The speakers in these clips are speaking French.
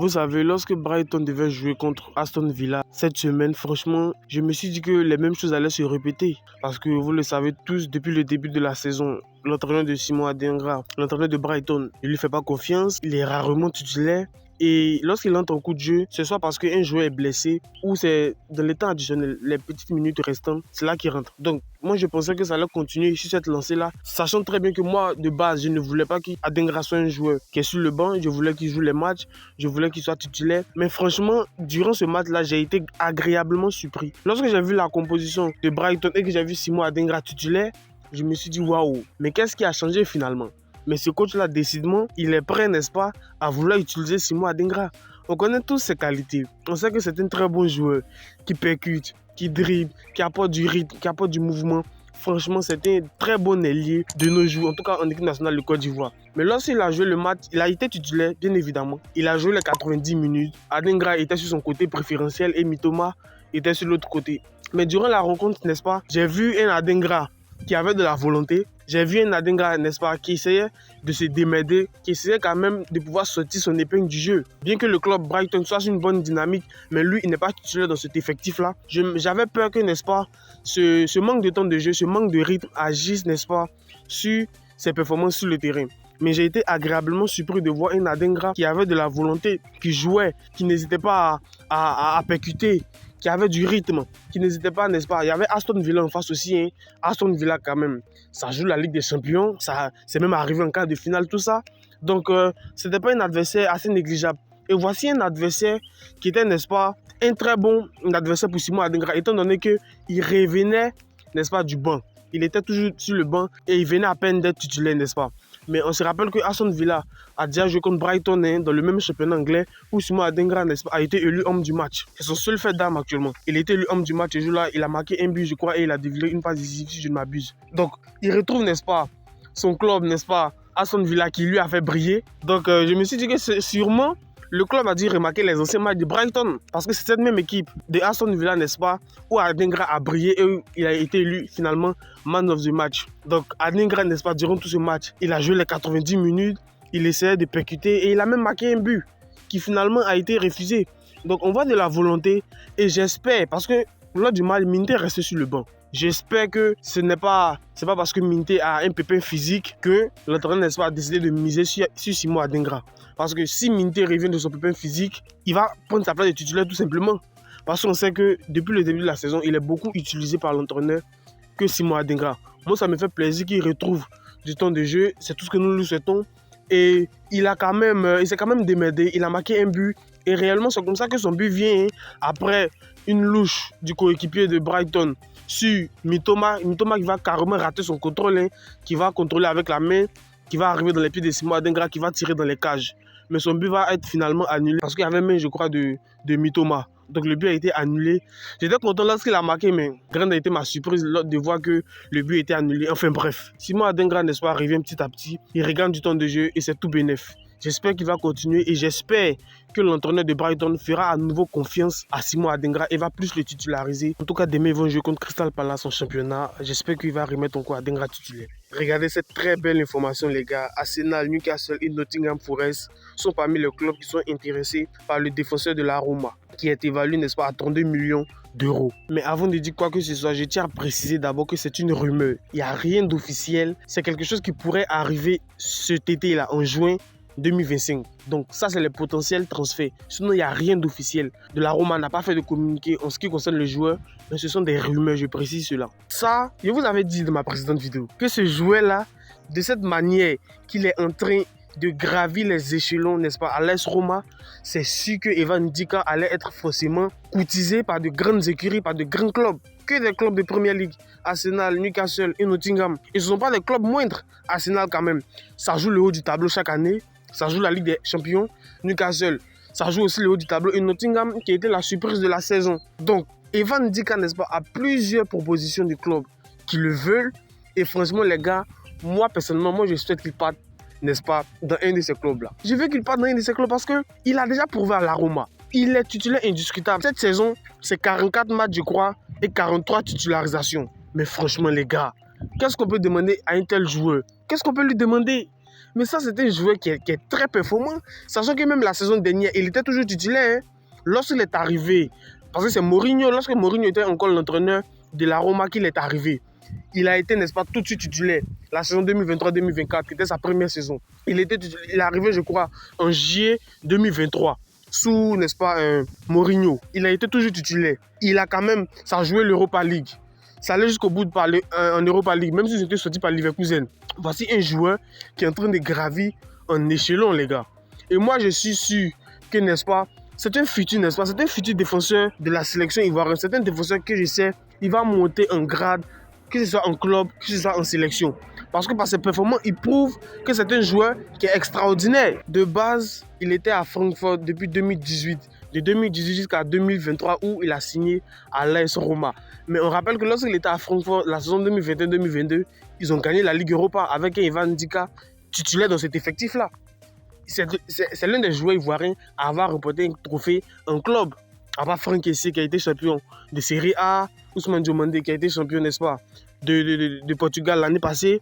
Vous savez, lorsque Brighton devait jouer contre Aston Villa cette semaine, franchement, je me suis dit que les mêmes choses allaient se répéter. Parce que vous le savez tous, depuis le début de la saison, l'entraîneur de Simon Adingra, l'entraîneur de Brighton, ne lui fait pas confiance. Il est rarement titulaire. Et lorsqu'il entre en coup de jeu, c'est soit parce qu'un joueur est blessé ou c'est dans les temps additionnels, les petites minutes restantes, c'est là qu'il rentre. Donc, moi, je pensais que ça allait continuer sur cette lancée-là, sachant très bien que moi, de base, je ne voulais pas qu'Adingra soit un joueur qui est sur le banc. Je voulais qu'il joue les matchs, je voulais qu'il soit titulaire. Mais franchement, durant ce match-là, j'ai été agréablement surpris. Lorsque j'ai vu la composition de Brighton et que j'ai vu Simon Adingra titulaire, je me suis dit waouh, mais qu'est-ce qui a changé finalement? Mais ce coach-là, décidément, il est prêt, n'est-ce pas, à vouloir utiliser Simon Adingra. On connaît tous ses qualités. On sait que c'est un très bon joueur qui percute, qui dribble, qui apporte du rythme, qui apporte du mouvement. Franchement, c'était un très bon ailier de nos jours, en tout cas en équipe nationale de Côte d'Ivoire. Mais lorsqu'il a joué le match, il a été titulaire, bien évidemment. Il a joué les 90 minutes. Adingra était sur son côté préférentiel et Mitoma était sur l'autre côté. Mais durant la rencontre, n'est-ce pas, j'ai vu un Adingra qui avait de la volonté. J'ai vu un Adingra, n'est-ce pas, qui essayait de se démerder, qui essayait quand même de pouvoir sortir son épingle du jeu. Bien que le club Brighton soit sur une bonne dynamique, mais lui, il n'est pas titulaire dans cet effectif-là. J'avais peur que, n'est-ce pas, ce manque de temps de jeu, ce manque de rythme agisse, n'est-ce pas, sur ses performances sur le terrain. Mais j'ai été agréablement surpris de voir un Adingra qui avait de la volonté, qui jouait, qui n'hésitait pas à percuter, qui avait du rythme, qui n'hésitait pas, n'est-ce pas. Il y avait Aston Villa en face aussi. Hein. Aston Villa, quand même, ça joue la Ligue des Champions. Ça, c'est même arrivé en quart de finale, tout ça. Donc, ce n'était pas un adversaire assez négligeable. Et voici un adversaire qui était, n'est-ce pas, un très bon adversaire pour Simon Adingra, étant donné qu'il revenait, n'est-ce pas, du banc. Il était toujours sur le banc et il venait à peine d'être titulaire, n'est-ce pas. Mais on se rappelle que Aston Villa a déjà joué contre Brighton hein, dans le même championnat anglais où Simon Adingra, n'est-ce pas, a été élu homme du match. C'est son seul fait d'arme actuellement. Il a été élu homme du match ce jour-là. Il a marqué un but, je crois, et il a délivré une passe décisive, si je ne m'abuse. Donc, il retrouve, n'est-ce pas, son club, n'est-ce pas, Aston Villa qui lui a fait briller. Donc, je me suis dit que c'est sûrement le club a dû remarquer les anciens matchs de Brighton parce que c'est cette même équipe de Aston Villa, n'est-ce pas, où Adingra a brillé et il a été élu finalement man of the match. Donc Adingra, n'est-ce pas, durant tout ce match, il a joué les 90 minutes, il essayait de percuter et il a même marqué un but qui finalement a été refusé. Donc on voit de la volonté et j'espère, parce que lors du match, Minté est resté sur le banc. J'espère que ce n'est pas parce que Minté a un pépin physique que l'entraîneur, n'est-ce pas, a décidé de miser sur Simon Adingra. Parce que si Minté revient de son pépin physique, il va prendre sa place de titulaire tout simplement. Parce qu'on sait que depuis le début de la saison, il est beaucoup utilisé par l'entraîneur que Simon Adingra. Moi, ça me fait plaisir qu'il retrouve du temps de jeu. C'est tout ce que nous lui souhaitons. Et il s'est quand même démerdé. Il a marqué un but. Et réellement, c'est comme ça que son but vient hein, après une louche du coéquipier de Brighton sur Mitoma. Mitoma qui va carrément rater son contrôle, hein, qui va contrôler avec la main, qui va arriver dans les pieds de Simon Adingra, qui va tirer dans les cages. Mais son but va être finalement annulé parce qu'il y avait main, je crois, de Mitoma. Donc le but a été annulé. J'étais content lorsqu'il a marqué, mais grande a été ma surprise de voir que le but était annulé. Enfin bref, Simon Adingra, n'est-ce pas, revient petit à petit. Il regagne du temps de jeu et c'est tout bénef. J'espère qu'il va continuer et j'espère que l'entraîneur de Brighton fera à nouveau confiance à Simon Adingra et va plus le titulariser. En tout cas, demain, ils vont jouer contre Crystal Palace en championnat. J'espère qu'il va remettre encore Adingra titulaire. Regardez cette très belle information, les gars. Arsenal, Newcastle et Nottingham Forest sont parmi les clubs qui sont intéressés par le défenseur de la Roma, qui est évalué, n'est-ce pas, à 32 millions d'euros. Mais avant de dire quoi que ce soit, je tiens à préciser d'abord que c'est une rumeur. Il n'y a rien d'officiel. C'est quelque chose qui pourrait arriver cet été-là, en juin 2025. Donc ça, c'est le potentiel transfert. Sinon, il n'y a rien d'officiel. De la Roma n'a pas fait de communiqué en ce qui concerne le joueur, mais ce sont des rumeurs, je précise cela. Ça, je vous avais dit dans ma précédente vidéo que ce joueur-là, de cette manière qu'il est en train de gravir les échelons, n'est-ce pas, à l'AS Roma, c'est sûr que Evan Ndika allait être forcément courtisé par de grandes écuries, par de grands clubs. Que des clubs de Première Ligue, Arsenal, Newcastle et Nottingham. Et ce ne sont pas des clubs moindres. Arsenal quand même, ça joue le haut du tableau chaque année. Ça joue la Ligue des Champions. Newcastle, ça joue aussi le haut du tableau. Et Nottingham, qui a été la surprise de la saison. Donc, Evan Ndika, n'est-ce pas, a plusieurs propositions du club qui le veulent. Et franchement, les gars, moi, personnellement, je souhaite qu'il parte, n'est-ce pas, dans un de ces clubs-là. Je veux qu'il parte dans un de ces clubs parce qu'il a déjà prouvé à la Roma. Il est titulaire indiscutable. Cette saison, c'est 44 matchs, je crois, et 43 titularisations. Mais franchement, les gars, qu'est-ce qu'on peut demander à un tel joueur? Qu'est-ce qu'on peut lui demander? Mais ça, c'était un joueur qui est très performant. Sachant que même la saison dernière, il était toujours titulaire. Hein. Lorsqu'il est arrivé, parce que c'est Mourinho, lorsque Mourinho était encore l'entraîneur de la Roma qu'il est arrivé, il a été, n'est-ce pas, tout de suite titulaire. La saison 2023-2024, qui était sa première saison. Il est arrivé, je crois, en juillet 2023, sous, n'est-ce pas, Mourinho. Il a été toujours titulaire. Il a quand même, ça a joué l'Europa League. Ça allait jusqu'au bout de parler en Europa League, même s'ils étaient sortis par Leverkusen. Voici un joueur qui est en train de gravir en échelon, les gars. Et moi, je suis sûr que, n'est-ce pas, c'est un futur, n'est-ce pas, c'est un futur défenseur de la sélection ivoirienne. C'est un défenseur que je sais, il va monter en grade, que ce soit en club, que ce soit en sélection. Parce que par ses performances, il prouve que c'est un joueur qui est extraordinaire. De base, il était à Francfort depuis 2018. De 2018 jusqu'à 2023 où il a signé à l'AS Roma. Mais on rappelle que lorsqu'il était à Francfort, la saison 2021-2022, ils ont gagné la Ligue Europa avec un Ivan Ndika titulaire dans cet effectif-là. C'est l'un des joueurs ivoiriens à avoir remporté un trophée en club. À part Franck Kessié qui a été champion de Serie A, Ousmane Diomandé qui a été champion, n'est-ce pas, de Portugal l'année passée.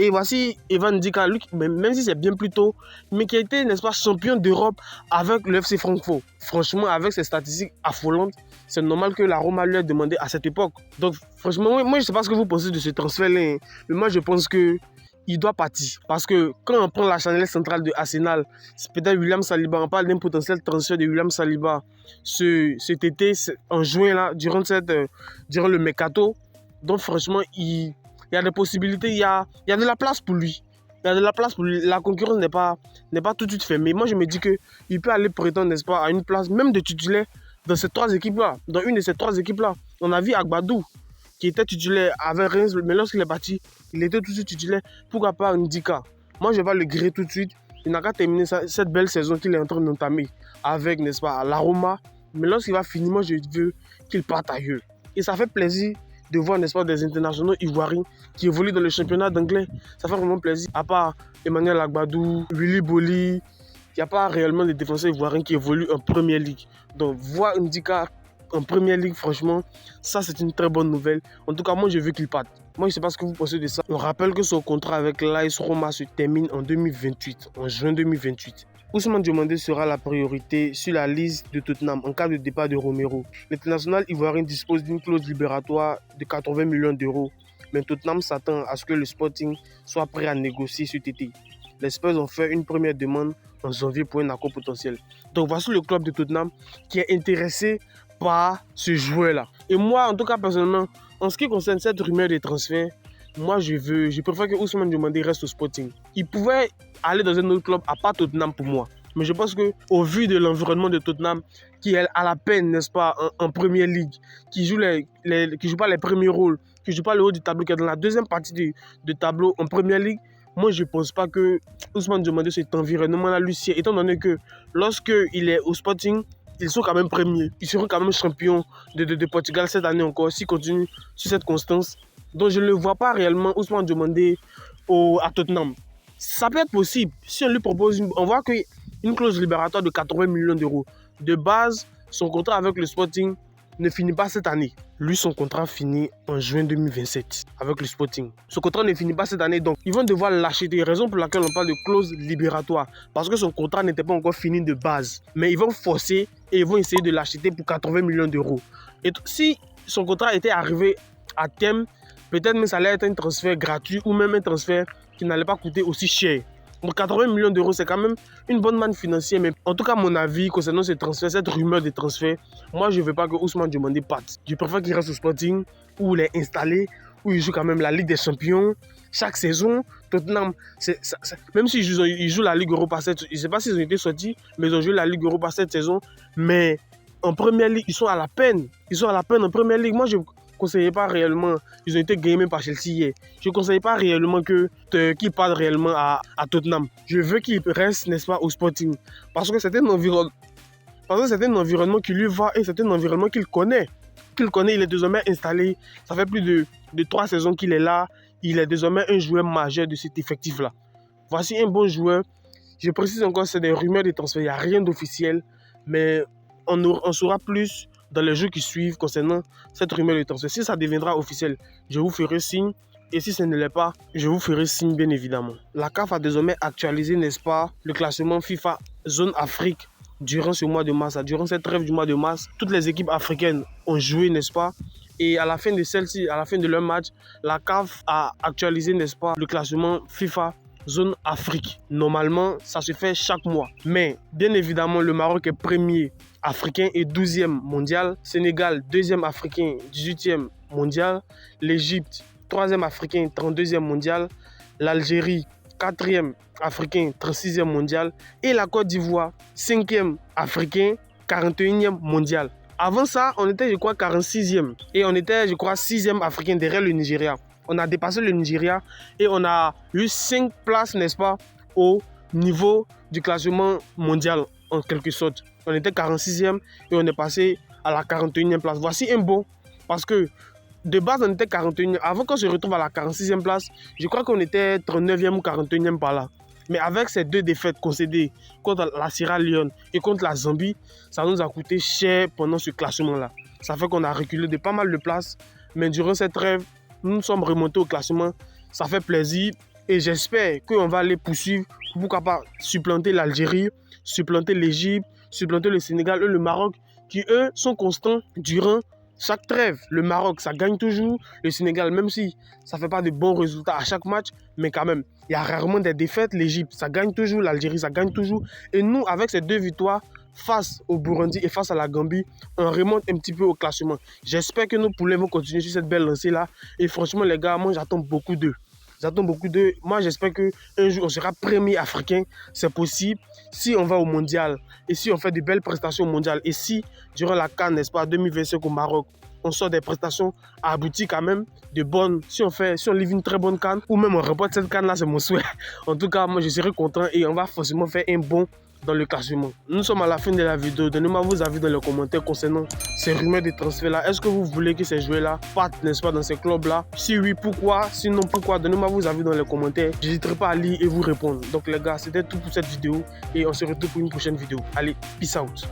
Et voici Ivan Ndika, lui, même si c'est bien plus tôt, mais qui a été, n'est-ce pas, champion d'Europe avec le FC Francfort. Franchement, avec ses statistiques affolantes, c'est normal que la Roma lui ait demandé à cette époque. Donc, franchement, moi, je ne sais pas ce que vous pensez de ce transfert-là, mais moi, je pense qu'il doit partir. Parce que quand on prend la charnière centrale de Arsenal, c'est peut-être William Saliba, on parle d'un potentiel transfert de William Saliba cet été, en juin, là, durant le mercato. Donc, franchement, il y a des possibilités, il y a de la place pour lui. Il y a de la place pour lui. La concurrence n'est pas tout de suite fermée. Moi, je me dis qu'il peut aller prétendre, n'est-ce pas, à une place, même de titulaire, dans ces trois équipes-là. Dans une de ces trois équipes-là. On a vu Agbadou, qui était titulaire avec Reims, mais lorsqu'il est parti, il était tout de suite titulaire. Pourquoi pas Ndika? Moi, je vais le griller tout de suite. Il n'a qu'à terminer cette belle saison qu'il est en train d'entamer avec, n'est-ce pas, la Roma. Mais lorsqu'il va finir, moi, je veux qu'il parte ailleurs. Et ça fait plaisir de voir, n'est-ce pas, des internationaux ivoiriens qui évoluent dans le championnat d'anglais. Ça fait vraiment plaisir. À part Emmanuel Agbadou, Willy Boli, il n'y a pas réellement de défenseurs ivoiriens qui évoluent en Première Ligue. Donc, voir Ndika en Première Ligue, franchement, ça, c'est une très bonne nouvelle. En tout cas, moi, je veux qu'il parte. Moi, je ne sais pas ce que vous pensez de ça. On rappelle que son contrat avec l'AS Roma se termine en 2028, en juin 2028. Ousmane Diomandé sera la priorité sur la liste de Tottenham en cas de départ de Romero. L'international ivoirien dispose d'une clause libératoire de 80 millions d'euros, mais Tottenham s'attend à ce que le Sporting soit prêt à négocier cet été. Les Spurs ont fait une première demande en janvier pour un accord potentiel. Donc voici le club de Tottenham qui est intéressé par ce joueur-là. Et moi, en tout cas personnellement, en ce qui concerne cette rumeur de transfert, moi je préfère que Ousmane Diomandé reste au Sporting. Il pouvait aller dans un autre club à part Tottenham pour moi. Mais je pense qu'au vu de l'environnement de Tottenham, qui est à la peine, n'est-ce pas, en Première Ligue, qui joue pas les premiers rôles, qui joue pas le haut du tableau, qui est dans la deuxième partie de tableau en Première Ligue, moi je ne pense pas que Ousmane Diomandé cet environnement-là lui sied, étant donné que lorsqu'il est au Sporting, ils sont quand même premiers. Ils seront quand même champions de Portugal cette année encore, s'ils continuent sur cette constance. Donc je ne le vois pas réellement Ousmane Diomandé à Tottenham. Ça peut être possible. Si on lui propose, on voit qu'une clause libératoire de 80 millions d'euros. De base, son contrat avec le Sporting ne finit pas cette année. Lui, son contrat finit en juin 2027 avec le Sporting. Son contrat ne finit pas cette année, donc ils vont devoir l'acheter. Raison pour laquelle on parle de clause libératoire. Parce que son contrat n'était pas encore fini de base. Mais ils vont forcer et ils vont essayer de l'acheter pour 80 millions d'euros. Et si son contrat était arrivé à terme, peut-être même ça allait être un transfert gratuit ou même un transfert qui n'allait pas coûter aussi cher. Donc 80 millions d'euros, c'est quand même une bonne manne financière. Mais en tout cas, mon avis concernant ce transfert, cette rumeur de transfert, moi, je ne veux pas que Ousmane Diomandé parte. Je préfère qu'il reste au Sporting, où il est installé, où il joue quand même la Ligue des Champions. Chaque saison, Tottenham, même s'ils jouent la Ligue Europa cette saison, je ne sais pas s'ils ont été sortis, mais ils ont joué la Ligue Europa cette saison. Mais en Première Ligue, ils sont à la peine. Ils sont à la peine en Première Ligue. Moi, je ne conseillais pas réellement, ils ont été gagnés par Chelsea hier. Je ne conseille pas réellement qu'ils partent réellement à Tottenham. Je veux qu'ils restent, n'est-ce pas, au Sporting. Parce que c'est un environnement qui lui va et c'est un environnement qu'il connaît. Il est désormais installé. Ça fait plus de 3 saisons qu'il est là. Il est désormais un joueur majeur de cet effectif-là. Voici un bon joueur. Je précise encore, c'est des rumeurs de transfert. Il n'y a rien d'officiel. Mais on saura plus dans les jours qui suivent concernant cette rumeur de transfert. Si ça deviendra officiel, je vous ferai signe. Et si ce ne l'est pas, je vous ferai signe bien évidemment. La CAF a désormais actualisé, n'est-ce pas, le classement FIFA Zone Afrique durant ce mois de mars. Durant cette trêve du mois de mars, toutes les équipes africaines ont joué, n'est-ce pas? Et à la fin de celle-ci, à la fin de leur match, la CAF a actualisé, n'est-ce pas, le classement FIFA Zone Afrique. Normalement, ça se fait chaque mois. Mais bien évidemment, le Maroc est premier africain et 12e mondial. Sénégal, 2e africain, 18e mondial. L'Égypte, 3e africain, 32e mondial. L'Algérie, 4e africain, 36e mondial. Et la Côte d'Ivoire, 5e africain, 41e mondial. Avant ça, on était, je crois, 46e. Et on était, je crois, 6e africain derrière le Nigeria. On a dépassé le Nigeria et on a eu 5 places, n'est-ce pas, au niveau du classement mondial, en quelque sorte. On était 46e et on est passé à la 41e place. Voici un bon, parce que de base, on était 41e. Avant qu'on se retrouve à la 46e place, je crois qu'on était 39e ou 41e par là. Mais avec ces 2 défaites concédées contre la Sierra Leone et contre la Zambie, ça nous a coûté cher pendant ce classement-là. Ça fait qu'on a reculé de pas mal de places. Mais durant cette trêve, nous sommes remontés au classement. Ça fait plaisir et j'espère qu'on va aller poursuivre. Pourquoi pas supplanter l'Algérie, supplanter l'Égypte, supplanter le Sénégal et le Maroc qui, eux, sont constants durant chaque trêve. Le Maroc, ça gagne toujours. Le Sénégal, même si ça ne fait pas de bons résultats à chaque match, mais quand même, il y a rarement des défaites. L'Égypte, ça gagne toujours. L'Algérie, ça gagne toujours. Et nous, avec ces 2 victoires, face au Burundi et face à la Gambie, on remonte un petit peu au classement. J'espère que nos poulets vont continuer sur cette belle lancée-là. Et franchement, les gars, moi, j'attends beaucoup d'eux. J'attends beaucoup d'eux. Moi, j'espère qu'un jour, on sera premier africain. C'est possible. Si on va au mondial et si on fait de belles prestations au mondial et si, durant la CAN, n'est-ce pas, 2025 au Maroc, on sort des prestations abouties quand même, de bonnes. Si on livre une très bonne CAN ou même on remporte cette CAN-là, c'est mon souhait. En tout cas, moi, je serai content et on va forcément faire un bon dans le classement. Nous sommes à la fin de la vidéo. Donnez-moi vos avis dans les commentaires concernant ces rumeurs de transfert-là. Est-ce que vous voulez que ces joueurs-là partent, n'est-ce pas, dans ces clubs-là? Si oui, pourquoi? Sinon, pourquoi? Donnez-moi vos avis dans les commentaires. Je n'hésiterai pas à lire et vous répondre. Donc les gars, c'était tout pour cette vidéo et on se retrouve pour une prochaine vidéo. Allez, peace out.